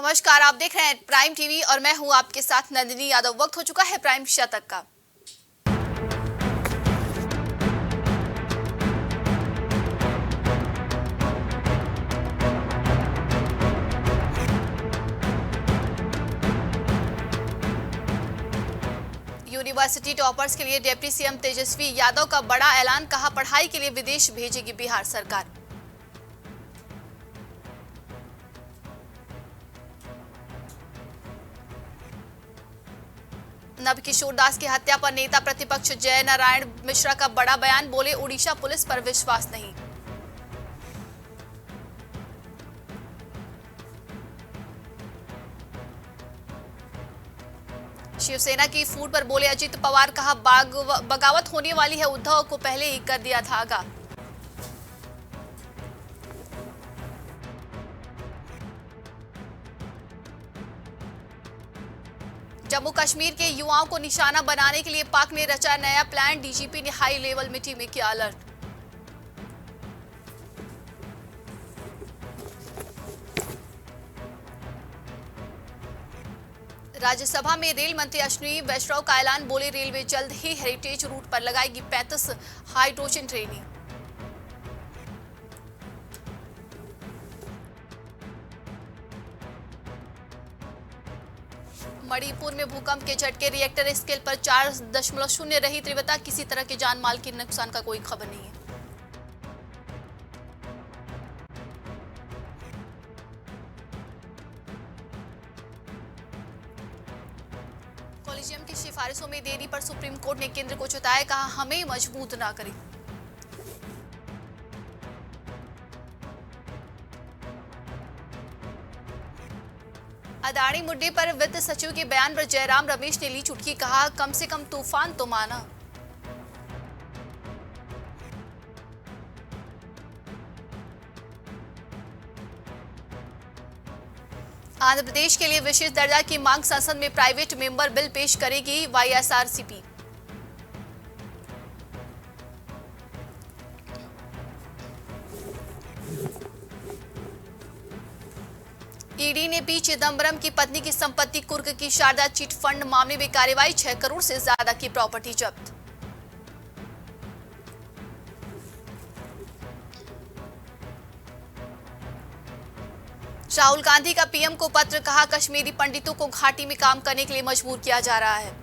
नमस्कार, आप देख रहे हैं प्राइम टीवी और मैं हूं आपके साथ नंदिनी यादव। वक्त हो चुका है प्राइम शतक का। यूनिवर्सिटी टॉपर्स के लिए डिप्टी सीएम तेजस्वी यादव का बड़ा ऐलान, कहा पढ़ाई के लिए विदेश भेजेगी बिहार सरकार। नवकिशोर दास की हत्या पर नेता प्रतिपक्ष जय नारायण मिश्रा का बड़ा बयान, बोले उड़ीसा पुलिस पर विश्वास नहीं। शिवसेना की फूट पर बोले अजित पवार, कहा बगावत होने वाली है, उद्धव को पहले ही कर दिया था आगाह। जम्मू कश्मीर के युवाओं को निशाना बनाने के लिए पाक ने रचा नया प्लान, डीजीपी ने हाई लेवल मीटिंग में किया अलर्ट। राज्यसभा में रेल मंत्री अश्विनी वैष्णव का ऐलान, बोले रेलवे जल्द ही हेरिटेज रूट पर लगाएगी 35 हाइड्रोजन ट्रेनें। मणिपुर में भूकंप के झटके, रिएक्टर स्केल पर 4.0 रही तीव्रता, किसी तरह के जान माल के नुकसान का कोई खबर नहीं है। कॉलेजियम की सिफारिशों में देरी पर सुप्रीम कोर्ट ने केंद्र को चेताया, कहा हमें मजबूत ना करें। अदानी मुद्दे पर वित्त सचिव के बयान पर जयराम रमेश ने ली चुटकी, कहा कम से कम तूफान तो माना। आंध्र प्रदेश के लिए विशेष दर्जा की मांग, संसद में प्राइवेट मेंबर बिल पेश करेगी वाईएसआरसीपी। ईडी ने पी चिदम्बरम की पत्नी की संपत्ति कुर्क की शारदा चिट फंड मामले में कार्रवाई, 6 करोड़ से ज्यादा की प्रॉपर्टी जब्त। राहुल गांधी का पीएम को पत्र, कहा कश्मीरी पंडितों को घाटी में काम करने के लिए मजबूर किया जा रहा है।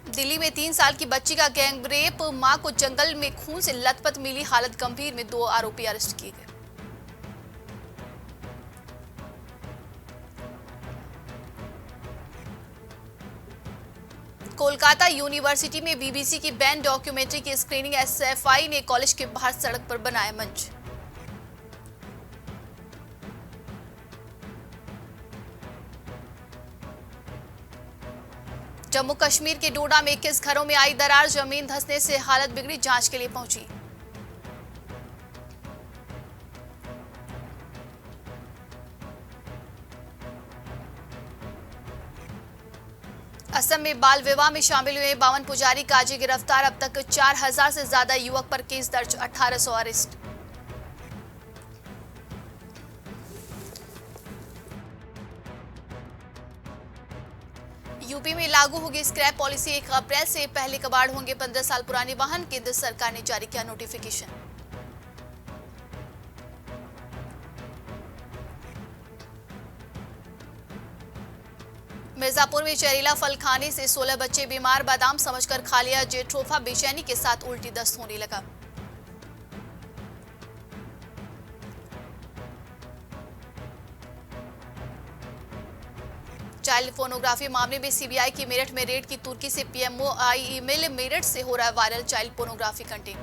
दिल्ली में 3 साल की बच्ची का गैंगरेप, मां को जंगल में खून से लथपथ मिली, हालत गंभीर में 2 आरोपी अरेस्ट किए गए। कोलकाता यूनिवर्सिटी में बीबीसी की बैन डॉक्यूमेंट्री की स्क्रीनिंग, एसएफआई ने कॉलेज के बाहर सड़क पर बनाया मंच। जम्मू कश्मीर के डोडा में 21 घरों में आई दरार, जमीन धंसने से हालत बिगड़ी, जांच के लिए पहुंची। असम में बाल विवाह में शामिल हुए 52 पुजारी काजी गिरफ्तार, अब तक 4000 से ज्यादा युवक पर केस दर्ज, 1800 अरेस्ट। यूपी में लागू होगी स्क्रैप पॉलिसी, 1 अप्रैल से पहले कबाड़ होंगे 15 साल पुराने वाहन, केंद्र सरकार ने जारी किया नोटिफिकेशन। मिर्जापुर में जहरीला फल खाने से 16 बच्चे बीमार, बादाम समझकर खा लिया जेट्रोफा, बेचैनी के साथ उल्टी दस्त होने लगा। चाइल्ड पोर्नोग्राफी मामले में सीबीआई की मेरठ में रेड की, तुर्की से पीएमओ ईमेल, मेरठ से हो रहा है viral child pornography content.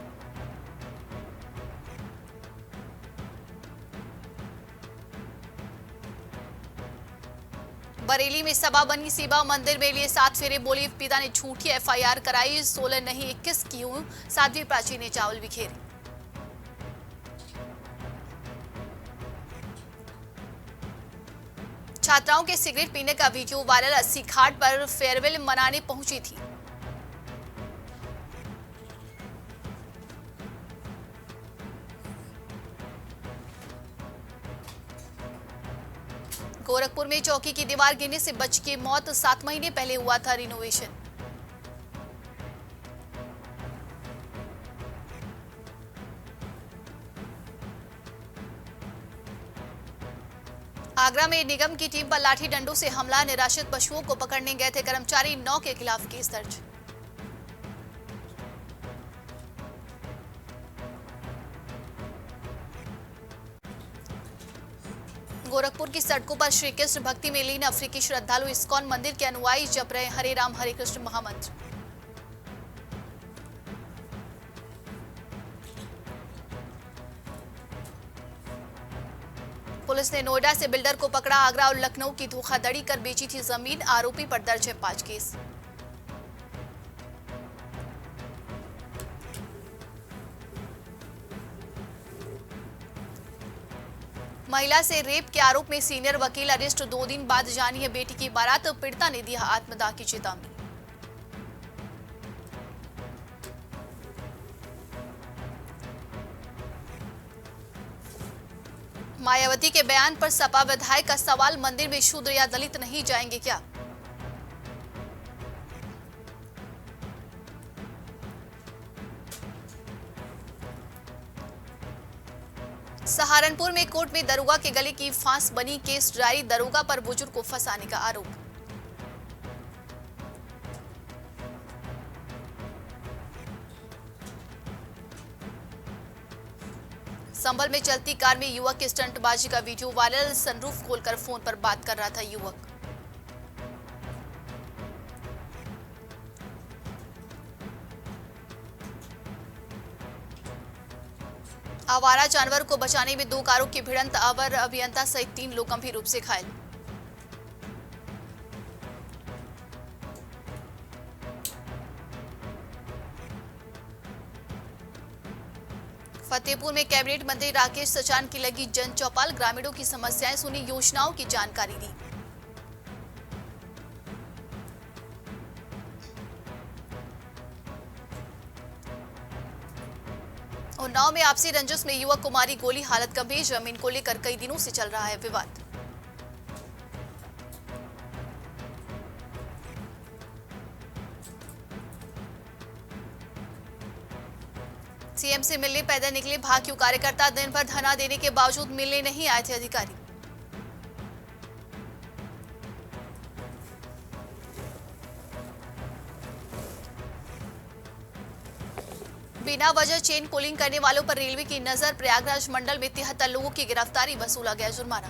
Bareilly में सभा बनी, शिवा मंदिर में लिए 7 फेरे, बोली पिता ने झूठी एफआईआर कराई, 16 नहीं 21 क्यों, 7वीं प्राची ने चावल बिखेरे। छात्राओं के सिगरेट पीने का वीडियो वायरल, 80 घाट पर फेयरवेल मनाने पहुंची थी। गोरखपुर में चौकी की दीवार गिरने से बच्ची की मौत, 7 महीने पहले हुआ था रिनोवेशन। आगरा में निगम की टीम पर लाठी डंडों से हमला, निराश्रित पशुओं को पकड़ने गए थे कर्मचारी, 9 के खिलाफ केस दर्ज। गोरखपुर की सड़कों पर श्री कृष्ण भक्ति में लीन अफ्रीकी श्रद्धालु इस्कॉन मंदिर के अनुयायी जप रहे हरे राम हरे कृष्ण महामंत्र। पुलिस ने नोएडा से बिल्डर को पकड़ा, आगरा और लखनऊ की धोखाधड़ी कर बेची थी जमीन, आरोपी पर दर्ज है 5 केस। महिला से रेप के आरोप में सीनियर वकील अरेस्ट, 2 दिन बाद जानी है बेटी की बारात, पीड़िता ने दिया आत्मदाह की चेतावनी। मायावती के बयान पर सपा विधायक का सवाल, मंदिर में शूद्र या दलित नहीं जाएंगे क्या? सहारनपुर में कोर्ट में दरोगा के गले की फांस बनी, केस जारी, दरोगा पर बुजुर्ग को फंसाने का आरोप। संभल में चलती कार में युवक की स्टंटबाजी का वीडियो वायरल, सनरूफ खोलकर फोन पर बात कर रहा था युवक। आवारा जानवर को बचाने में 2 कारों की भिड़ंत, अवर अभियंता सहित 3 लोग गंभीर रूप से घायल। फतेहपुर में कैबिनेट मंत्री राकेश सचान की लगी जन चौपाल, ग्रामीणों की समस्याएं सुनी, योजनाओं की जानकारी दी। उन्नाव में आपसी रंजिश में युवक को मारी गोली, हालत गंभीर, जमीन को लेकर कई दिनों से चल रहा है विवाद। सीएम से मिलने पैदल निकले भाजपा कार्यकर्ता, दिन भर धरना देने के बावजूद मिलने नहीं आए थे अधिकारी। बिना वजह चेन पुलिंग करने वालों पर रेलवे की नजर, प्रयागराज मंडल में 73 लोगों की गिरफ्तारी, वसूला गया जुर्माना।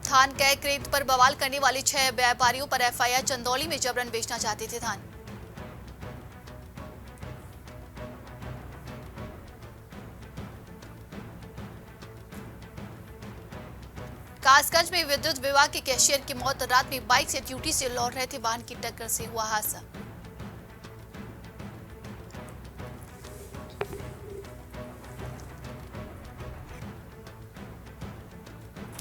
धान क्रय क्रेत पर बवाल करने वाले 6 व्यापारियों पर एफआईआर, चंदौली में जबरन बेचना चाहते थे धान। कासगंज में विद्युत विभाग के कैशियर की मौत, रात में बाइक से ड्यूटी से लौट रहे थे, वाहन की टक्कर से हुआ हादसा।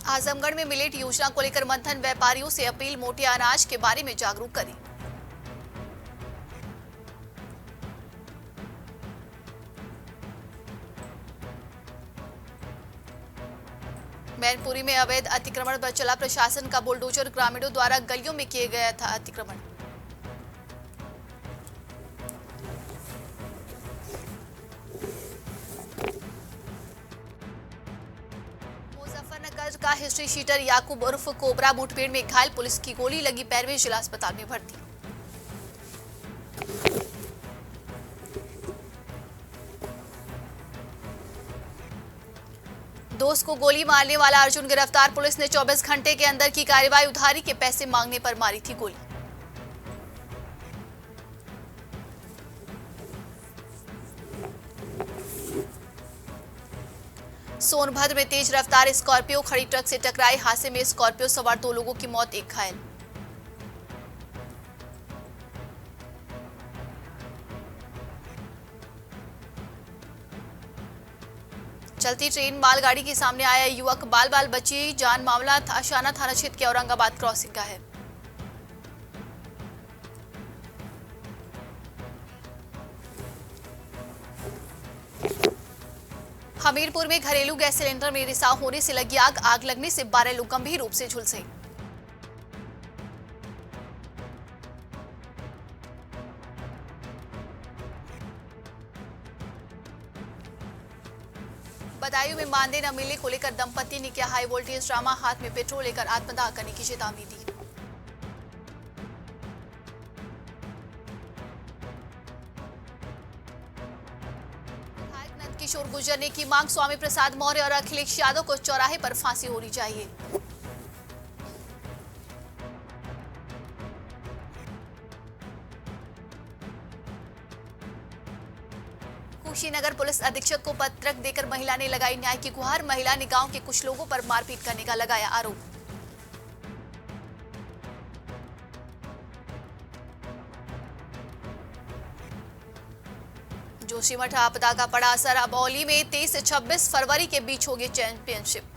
आजमगढ़ में मिलेट योजना को लेकर मंथन, व्यापारियों से अपील, मोटे अनाज के बारे में जागरूक करें। मैनपुरी में अवैध अतिक्रमण पर चला प्रशासन का बुलडोजर, ग्रामीणों द्वारा गलियों में किए गया था अतिक्रमण। मुजफ्फरनगर का हिस्ट्री शीटर याकूब उर्फ कोबरा मुठभेड़ में घायल, पुलिस की गोली लगी पैर में, जिला अस्पताल में भर्ती। दोस्त को गोली मारने वाला अर्जुन गिरफ्तार, पुलिस ने 24 घंटे के अंदर की कार्रवाई, उधारी के पैसे मांगने पर मारी थी गोली। सोनभद्र में तेज रफ्तार स्कॉर्पियो खड़ी ट्रक से टकराई, हादसे में स्कॉर्पियो सवार 2 लोगों की मौत, 1 घायल। चलती ट्रेन मालगाड़ी के सामने आया युवक, बाल बाल बची जान, मामला आशाना थाना क्षेत्र के औरंगाबाद क्रॉसिंग का है। हमीरपुर में घरेलू गैस सिलेंडर में रिसाव होने से लगी आग लगने से 12 लोग गंभीर रूप से झुलसे। बदायूं में मानदेय न मिलने को लेकर दंपति ने किया हाई वोल्टेज ड्रामा, हाथ में पेट्रोल लेकर आत्मदाह करने की चेतावनी दी। विधायक नंदकिशोर गुर्जर ने की मांग, स्वामी प्रसाद मौर्य और अखिलेश यादव को चौराहे पर फांसी होनी चाहिए। कुशीनगर पुलिस अधीक्षक को पत्रक देकर महिला ने लगाई न्याय की गुहार, महिला ने गांव के कुछ लोगों पर मारपीट करने का लगाया आरोप। जोशीमठ आपदा का पड़ा असर, अबौली में 23 से 26 फरवरी के बीच होगी चैंपियनशिप।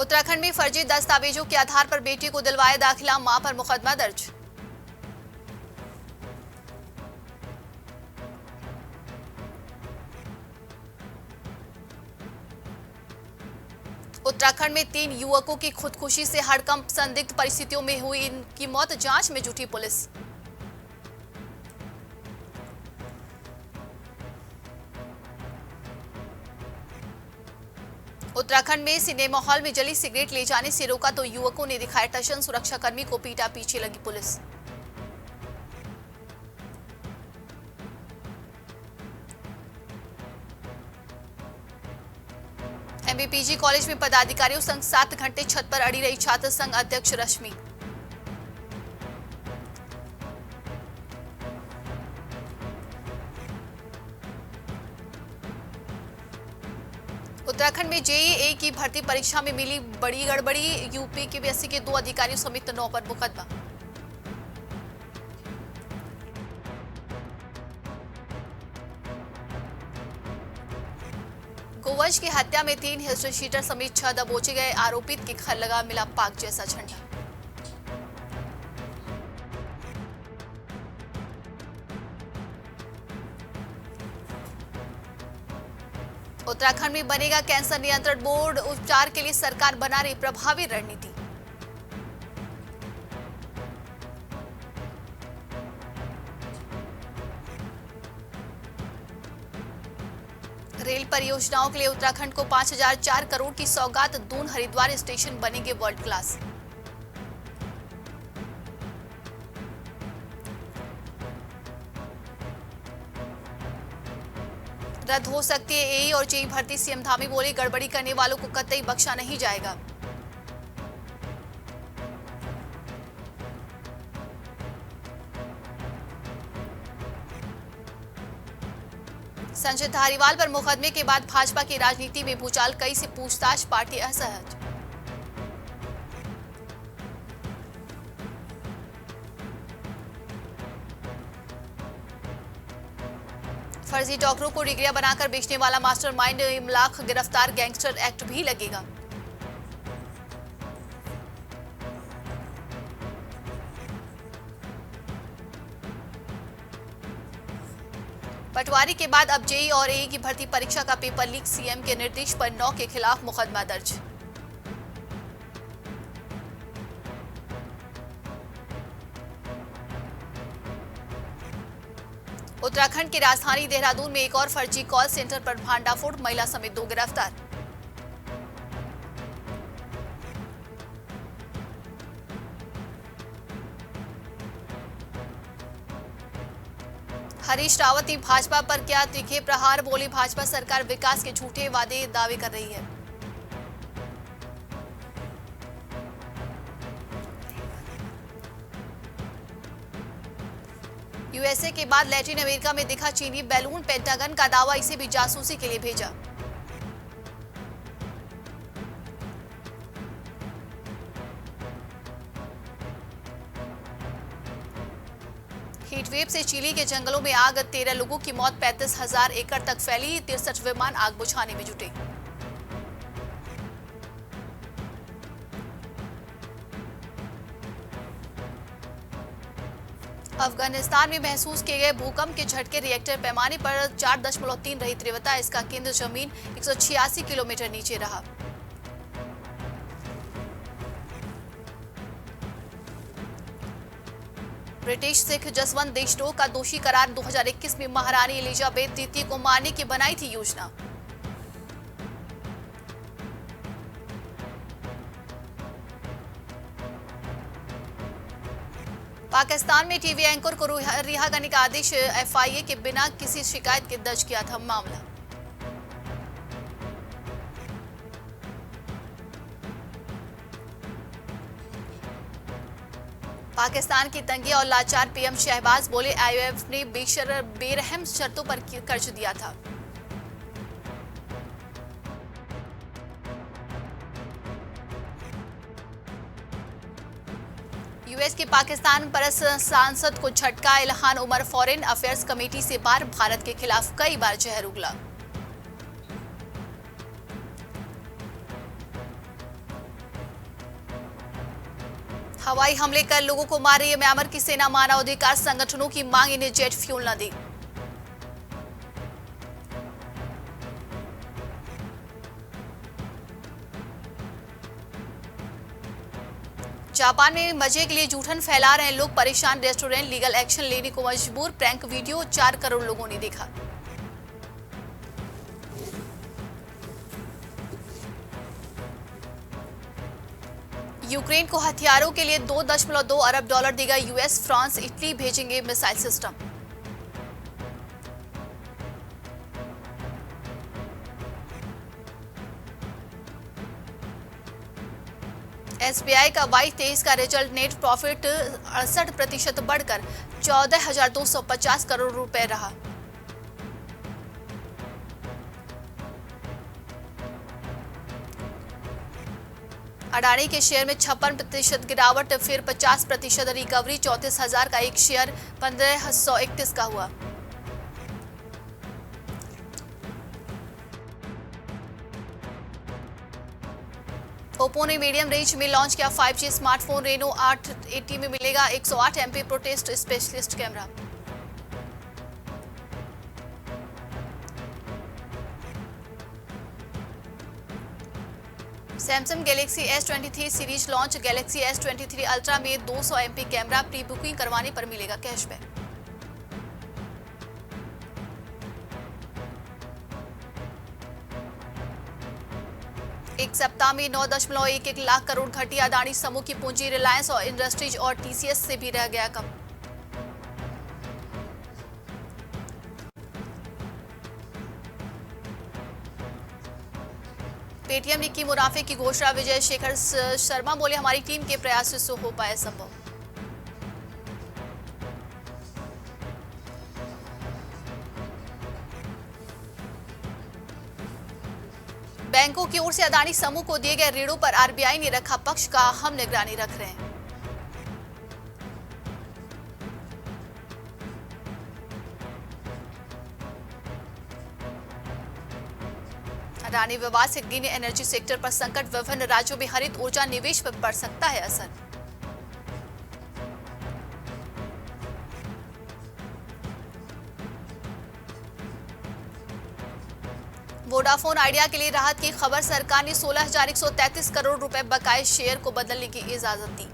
उत्तराखंड में फर्जी दस्तावेजों के आधार पर बेटी को दिलवाया दाखिला, मां पर मुकदमा दर्ज। उत्तराखंड में 3 युवकों की खुदकुशी से हड़कंप, संदिग्ध परिस्थितियों में हुई इनकी मौत, जांच में जुटी पुलिस। उत्तराखंड में सिनेमा हॉल में जली सिगरेट ले जाने से रोका तो युवकों ने दिखाया टशन, सुरक्षाकर्मी को पीटा, पीछे लगी पुलिस। एमबीपीजी कॉलेज में पदाधिकारियों संग 7 घंटे छत पर अड़ी रही छात्र संघ अध्यक्ष रश्मि। उत्तराखंड में जेईई की भर्ती परीक्षा में मिली बड़ी गड़बड़ी, यूपी के 82 के 2 अधिकारियों समेत 9 पर मुकदमा। गोवंश की हत्या में 3 हिस्ट्री शीटर समेत 6 दबोचे गए, आरोपित के घर लगा मिला पाक जैसा झंडा। उत्तराखंड में बनेगा कैंसर नियंत्रण बोर्ड, उपचार के लिए सरकार बना रही प्रभावी रणनीति। रेल परियोजनाओं के लिए उत्तराखंड को 5004 करोड़ की सौगात, दून हरिद्वार स्टेशन बनेंगे वर्ल्ड क्लास। रद्द हो सकती है एई और जेई भर्ती, सीएम धामी बोले गड़बड़ी करने वालों को कतई बख्शा नहीं जाएगा। संजय धारीवाल पर मुकदमे के बाद भाजपा की राजनीति में भूचाल, कई से पूछताछ, पार्टी असहज। फर्जी डॉक्टरों को डिग्रियां बनाकर बेचने वाला मास्टरमाइंड इमलाक गिरफ्तार, गैंगस्टर एक्ट भी लगेगा। पटवारी के बाद अब जेई और एई की भर्ती परीक्षा का पेपर लीक, सीएम के निर्देश पर 9 के खिलाफ मुकदमा दर्ज। उत्तराखंड की राजधानी देहरादून में एक और फर्जी कॉल सेंटर पर भांडाफोड़, महिला समेत 2 गिरफ्तार। हरीश रावत ने भाजपा पर किया तीखे प्रहार, बोले भाजपा सरकार विकास के झूठे वादे दावे कर रही है। यूएसए के बाद लैटिन अमेरिका में दिखा चीनी बैलून, पेंटागन का दावा इसे भी जासूसी के लिए भेजा। हीटवेव से चिली के जंगलों में आग, 13 लोगों की मौत, 35,000 एकड़ तक फैली, 63 विमान आग बुझाने में जुटे। अफगानिस्तान में महसूस किए गए भूकंप के झटके रिएक्टर पैमाने पर 4.3 रही तीव्रता। इसका केंद्र जमीन 186 किलोमीटर नीचे रहा। ब्रिटिश सिख जसवंत देशनोक का दोषी करार 2021 में महारानी एलिजाबेथ द्वितीय को मारने की बनाई थी योजना। पाकिस्तान में टीवी एंकर को रिहा करने का आदेश। एफआईए के बिना किसी शिकायत के दर्ज किया था मामला। पाकिस्तान की तंगी और लाचार पीएम शहबाज बोले, आईएमएफ ने बेरहम शर्तों पर कर्ज दिया था। यूएस के पाकिस्तान परस्त सांसद को झटका। Ilhan Omar foreign affairs committee से बाहर। भारत के खिलाफ कई बार जहर उगला। हवाई हमले कर लोगों को मार रही है म्यांमार की सेना। मानवाधिकार संगठनों की मांग, इन्हें जेट फ्यूल न दे। जापान में मजे के लिए जूठन फैला रहे हैं लोग। परेशान रेस्टोरेंट लीगल एक्शन लेने को मजबूर। प्रैंक वीडियो 4 करोड़ लोगों ने देखा। यूक्रेन को हथियारों के लिए 2.2 अरब डॉलर देगा यूएस। फ्रांस इटली भेजेंगे मिसाइल सिस्टम। एसबीआई का 22-23 का रिजल्ट। नेट प्रॉफिट 68% बढ़कर 14,250 करोड़ रुपए रहा। अडानी के शेयर में 56% गिरावट, फिर 50% रिकवरी। 34,000 का एक शेयर 1531 का हुआ। ओप्पो ने मीडियम रेंज में लॉन्च किया 5G स्मार्टफोन। रेनो 880 में मिलेगा 108 MP protest specialist camera. Samsung Galaxy S23 series launch. Galaxy S23 ultra में 200 MP कैमरा। प्री बुकिंग करवाने पर मिलेगा कैशबैक। एक सप्ताह में 9.11 लाख करोड़ घटी अडानी समूह की पूंजी। रिलायंस और इंडस्ट्रीज और टीसीएस से भी रह गया कम। पेटीएम ने की मुनाफे की घोषणा। विजय शेखर शर्मा बोले, हमारी टीम के प्रयासों से हो पाया संभव। बैंकों की ओर से अडानी समूह को दिए गए ऋणों पर आरबीआई ने रखा पक्ष का। हम निगरानी रख रहे हैं। अडानी विवाद से ग्रीन एनर्जी सेक्टर पर संकट। विभिन्न राज्यों में हरित ऊर्जा निवेश पर पड़ सकता है असर। वोडाफोन आइडिया के लिए राहत की खबर। सरकार ने 16,133 करोड़ रुपए बकाए शेयर को बदलने की इजाजत दी।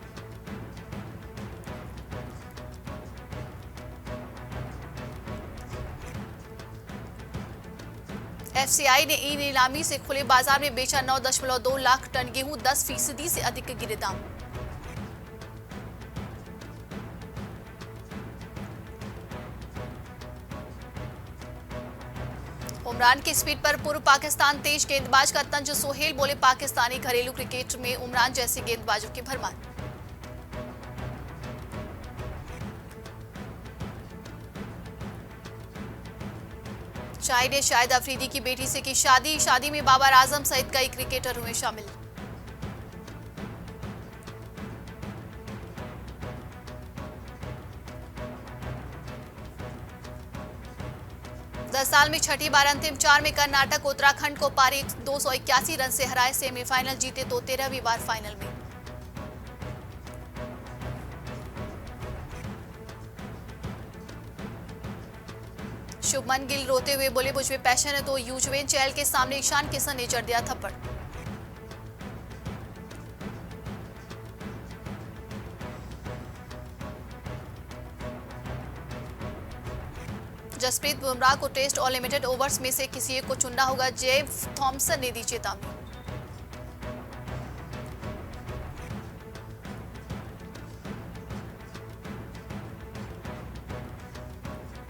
एफसीआई ने ई नीलामी से खुले बाजार में बेचा 9.2 लाख टन गेहूं। 10% से अधिक गिरे दाम। उमरान की स्पीड पर पूर्व पाकिस्तान तेज गेंदबाज का तंज। सोहेल बोले, पाकिस्तानी घरेलू क्रिकेट में उमरान जैसे गेंदबाजों की भरमार। शाहिद ने शाहिद अफरीदी की बेटी से की शादी। शादी में बाबर आजम सहित कई क्रिकेटर हुए शामिल। दस साल में छठी बार अंतिम 4 में कर्नाटक उत्तराखंड को पारी 281 रन से हराए। सेमीफाइनल जीते तो 13वीं बार फाइनल में। शुभमन गिल रोते हुए बोले, मुझ में पैशन है तो युजवेंद्र चहल के सामने ईशान किशन ने जड़ दिया थप्पड़। जसप्रीत बुमराह को टेस्ट और लिमिटेड ओवर्स में से किसी एक को चुनना होगा, जेफ थॉमसन ने दी चेतावनी।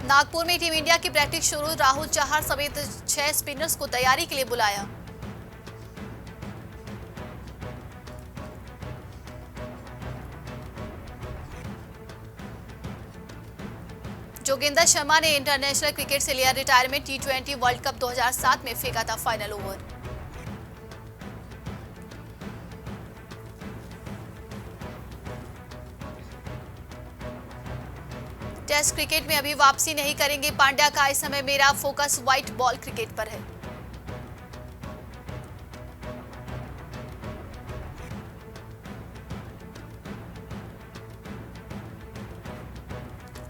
नागपुर में टीम इंडिया की प्रैक्टिस शुरू, राहुल चहर समेत 6 स्पिनर्स को तैयारी के लिए बुलाया। जोगिंदर शर्मा ने इंटरनेशनल क्रिकेट से लिया रिटायरमेंट, T20 वर्ल्ड कप 2007 में फेंका था फाइनल ओवर। टेस्ट क्रिकेट में अभी वापसी नहीं करेंगे पांड्या का, इस समय मेरा फोकस व्हाइट बॉल क्रिकेट पर है।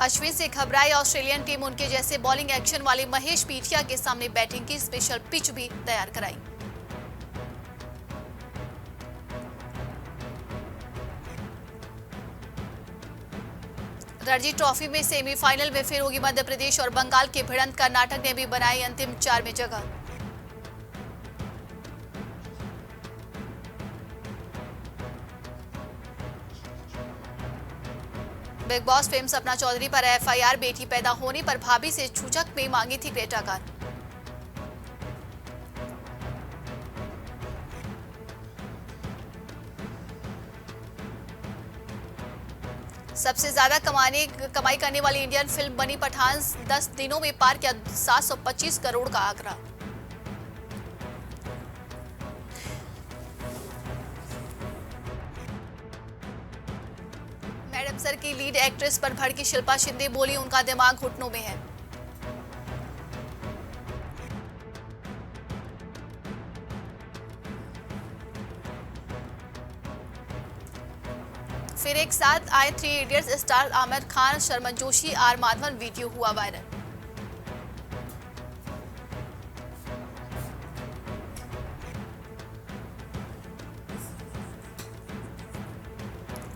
अश्विन से घबराई ऑस्ट्रेलियन टीम, उनके जैसे बॉलिंग एक्शन वाले महेश पीठिया के सामने बैटिंग की स्पेशल पिच भी तैयार कराई। रणजी ट्रॉफी में सेमीफाइनल में फिर होगी मध्य प्रदेश और बंगाल के भिड़ंत, कर्नाटक ने भी बनाई अंतिम 4 में जगह। Big boss fame Sapna Chaudhary पर FIR, बेटी पैदा होने पर भाभी से छूछक में मांगी थी क्रेटाकार। सबसे ज्यादा कमाई करने वाली इंडियन फिल्म बनी पठान, 10 दिनों में पार किया 725 करोड़ का आंकड़ा। मैडम सर की लीड एक्ट्रेस पर भड़की शिल्पा शिंदे, बोली उनका दिमाग घुटनों में है। फिर एक साथ आए 3 Idiots star Aamir Khan, Sharman Joshi, R Madhavan, video हुआ वायरल।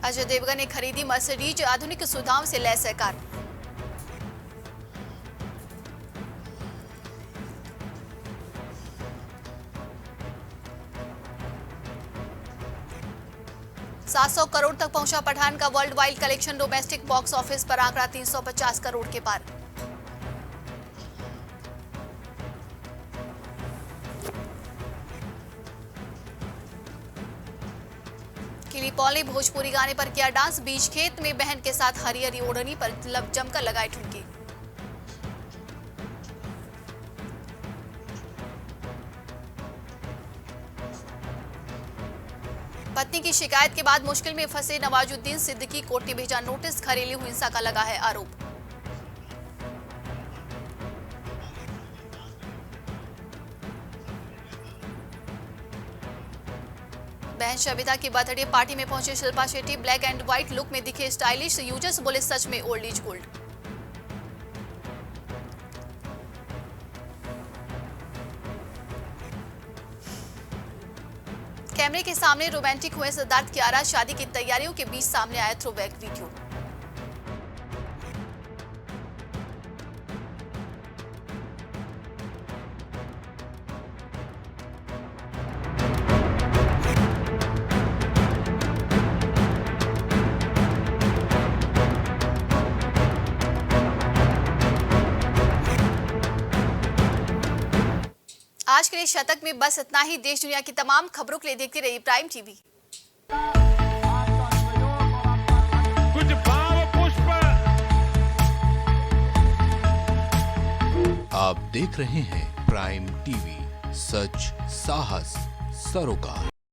अजय देवगन ने खरीदी मर्सिडीज, आधुनिक सुविधाओं से लैस है कार। $700 करोड़ तक पहुंचा पठान का world wide collection, domestic box office पर आंकड़ा 350 करोड़ के पार। किली पॉल ने भोजपुरी गाने पर किया डांस, बीच खेत में बहन के साथ हरी हरी ओढ़नी पर जमकर लगाए ठुमके। पत्नी की शिकायत के बाद मुश्किल में फंसे नवाजुद्दीन सिद्दीकी, कोर्ट ने भेजा नोटिस, घरेलू हिंसा का लगा है आरोप। बहन शबिता की बर्थडे पार्टी में पहुंचे Shilpa Shetty, black and white look में दिखे स्टाइलिश, यूजर्स बोले सच में ओल्ड इज गोल्ड। कैमरे के सामने रोमांटिक हुए सिद्धार्थ कियारा, शादी की तैयारियों के बीच सामने आया थ्रोबैक वीडियो। आज के लिए शतक में बस इतना ही। देश दुनिया की तमाम खबरों के लिए देखते रहिए प्राइम टीवी। कुछ भाव पुष्प। आप देख रहे हैं प्राइम टीवी, सच साहस सरोकार।